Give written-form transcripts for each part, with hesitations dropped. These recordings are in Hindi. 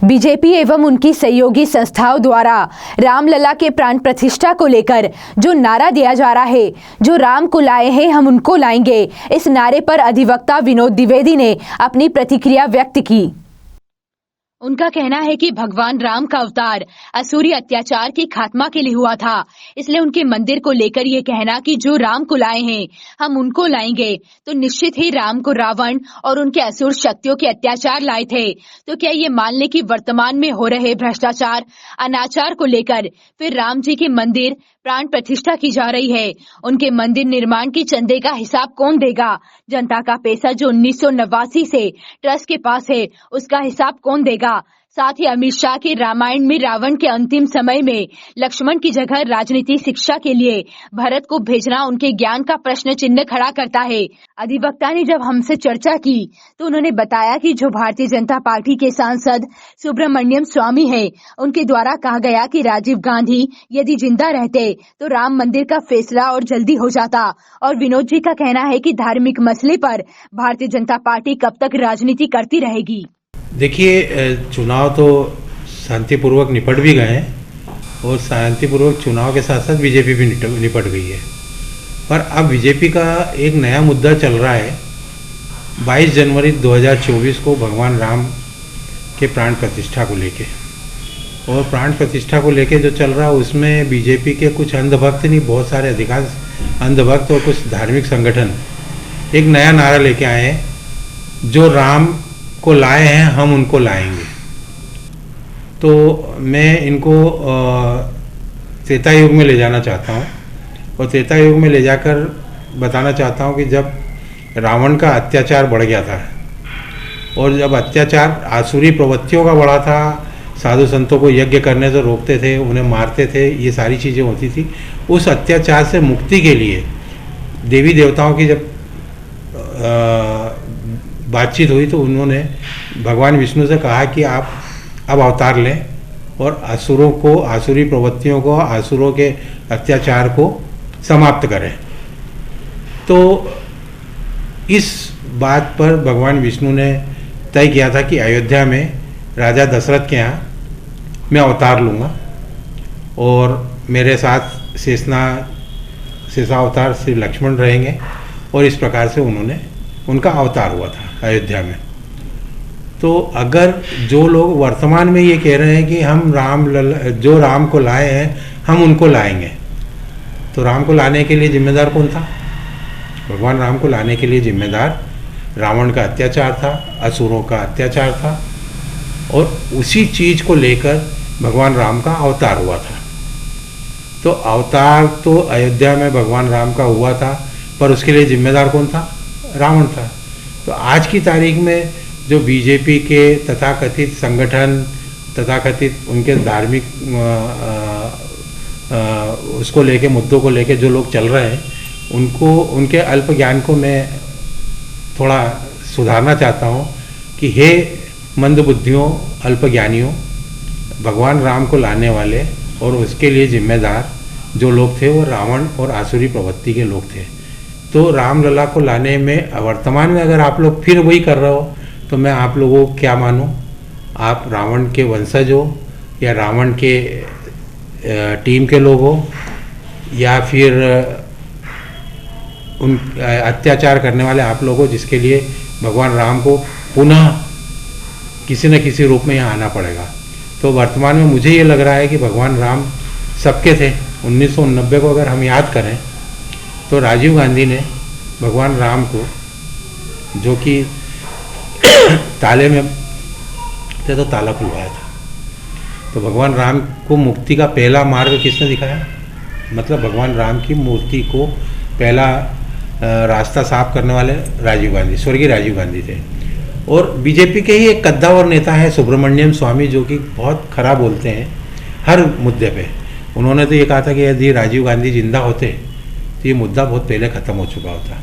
बीजेपी एवं उनकी सहयोगी संस्थाओं द्वारा रामलला के प्राण प्रतिष्ठा को लेकर जो नारा दिया जा रहा है, जो राम को लाए हैं हम उनको लाएंगे, इस नारे पर अधिवक्ता विनोद द्विवेदी ने अपनी प्रतिक्रिया व्यक्त की। उनका कहना है कि भगवान राम का अवतार असुरी अत्याचार के खात्मा के लिए हुआ था, इसलिए उनके मंदिर को लेकर ये कहना कि जो राम को लाए हैं हम उनको लाएंगे, तो निश्चित ही राम को रावण और उनके असुर शक्तियों के अत्याचार लाए थे। तो क्या ये मान ले कि वर्तमान में हो रहे भ्रष्टाचार, अनाचार को लेकर फिर राम जी के मंदिर प्राण प्रतिष्ठा की जा रही है, उनके मंदिर निर्माण के चंदे का हिसाब कौन देगा? जनता का पैसा जो 1989 से ट्रस्ट के पास है, उसका हिसाब कौन देगा? साथ ही अमित शाह के रामायण में रावण के अंतिम समय में लक्ष्मण की जगह राजनीति शिक्षा के लिए भरत को भेजना उनके ज्ञान का प्रश्न चिन्ह खड़ा करता है। अधिवक्ता ने जब हमसे चर्चा की तो उन्होंने बताया कि जो भारतीय जनता पार्टी के सांसद सुब्रमण्यम स्वामी है, उनके द्वारा कहा गया कि राजीव गांधी यदि जिंदा रहते तो राम मंदिर का फैसला और जल्दी हो जाता। और विनोद जी का कहना है कि धार्मिक मसले पर भारतीय जनता पार्टी कब तक राजनीति करती रहेगी। देखिए, चुनाव तो शांतिपूर्वक निपट भी गए हैं और शांतिपूर्वक चुनाव के साथ साथ बीजेपी भी निपट गई है। पर अब बीजेपी का एक नया मुद्दा चल रहा है। 22 जनवरी 2024 को भगवान राम के प्राण प्रतिष्ठा को लेके, और प्राण प्रतिष्ठा को लेके जो चल रहा है उसमें बीजेपी के कुछ अंधभक्त नहीं, बहुत सारे अधिकांश अंधभक्त और कुछ धार्मिक संगठन एक नया नारा लेके आए हैं, जो राम को लाए हैं हम उनको लाएंगे। तो मैं इनको त्रेता युग में ले जाना चाहता हूँ और त्रेता युग में ले जाकर बताना चाहता हूँ कि जब रावण का अत्याचार बढ़ गया था और जब अत्याचार आसुरी प्रवृत्तियों का बढ़ा था, साधु संतों को यज्ञ करने से रोकते थे, उन्हें मारते थे, ये सारी चीज़ें होती थी। उस अत्याचार से मुक्ति के लिए देवी देवताओं की जब बातचीत हुई तो उन्होंने भगवान विष्णु से कहा कि आप अब अवतार लें और असुरों को, आसुरी प्रवृत्तियों को, असुरों के अत्याचार को समाप्त करें। तो इस बात पर भगवान विष्णु ने तय किया था कि अयोध्या में राजा दशरथ के यहाँ मैं अवतार लूँगा और मेरे साथ शेषावतार श्री लक्ष्मण रहेंगे, और इस प्रकार से उनका अवतार हुआ था अयोध्या में। तो अगर जो लोग वर्तमान में ये कह रहे हैं कि हम जो राम को लाए हैं हम उनको लाएंगे, तो राम को लाने के लिए जिम्मेदार कौन था? भगवान राम को लाने के लिए जिम्मेदार रावण का अत्याचार था, असुरों का अत्याचार था, और उसी चीज को लेकर भगवान राम का अवतार हुआ था। तो अवतार तो अयोध्या में भगवान राम का हुआ था, पर उसके लिए जिम्मेदार कौन था? रावण था। तो आज की तारीख में जो बीजेपी के तथाकथित संगठन, तथाकथित उनके धार्मिक उसको लेके, मुद्दों को लेके जो लोग चल रहे हैं, उनको, उनके अल्प ज्ञान को मैं थोड़ा सुधारना चाहता हूँ कि हे मंदबुद्धियों, अल्पज्ञानियों, भगवान राम को लाने वाले और उसके लिए जिम्मेदार जो लोग थे वो रावण और आसुरी प्रवृत्ति के लोग थे। तो रामलला को लाने में वर्तमान में अगर आप लोग फिर वही कर रहे हो तो मैं आप लोगों को क्या मानूं? आप रावण के वंशज हो या रावण के टीम के लोग हो, या फिर उन अत्याचार करने वाले आप लोग हो जिसके लिए भगवान राम को पुनः किसी न किसी रूप में यहाँ आना पड़ेगा। तो वर्तमान में मुझे ये लग रहा है कि भगवान राम सबके थे। 1989 को अगर हम याद करें तो राजीव गांधी ने भगवान राम को, जो कि ताले में थे, तो ताला खुलवाया था। तो भगवान राम को मुक्ति का पहला मार्ग किसने दिखाया? मतलब भगवान राम की मूर्ति को पहला रास्ता साफ करने वाले राजीव गांधी, स्वर्गीय राजीव गांधी थे। और बीजेपी के ही एक कद्दावर नेता है सुब्रमण्यम स्वामी, जो कि बहुत खराब बोलते हैं हर मुद्दे पे। उन्होंने तो ये कहा था कि यदि राजीव गांधी जिंदा होते तो ये मुद्दा बहुत पहले ख़त्म हो चुका होता।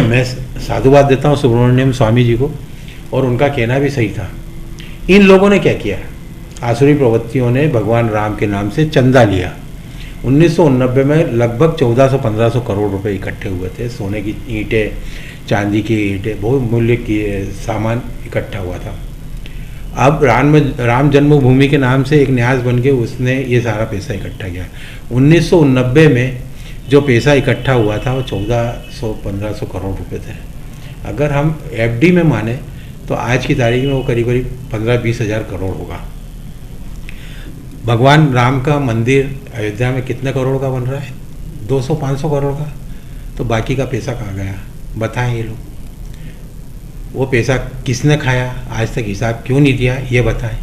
मैं साधुवाद देता हूँ सुब्रमण्यम स्वामी जी को, और उनका कहना भी सही था। इन लोगों ने क्या किया? आसुरी प्रवृत्तियों ने भगवान राम के नाम से चंदा लिया। 1989 में लगभग 1400-1500 करोड़ रुपए इकट्ठे हुए थे। सोने की ईंटें, चांदी की ईंटें, बहुत मूल्य की सामान इकट्ठा हुआ था। अब राम जन्मभूमि के नाम से एक न्यास बन के उसने ये सारा पैसा इकट्ठा किया। 1990 में जो पैसा इकट्ठा हुआ था वो 1400-1500 करोड़ रुपए थे। अगर हम एफडी में माने तो आज की तारीख में वो करीब करीब 15-20 हज़ार करोड़ होगा। भगवान राम का मंदिर अयोध्या में कितने करोड़ का बन रहा है? 200-500 करोड़ का। तो बाकी का पैसा कहाँ गया बताएं ये लोग। वो पैसा किसने खाया, आज तक हिसाब क्यों नहीं दिया, ये बताएं।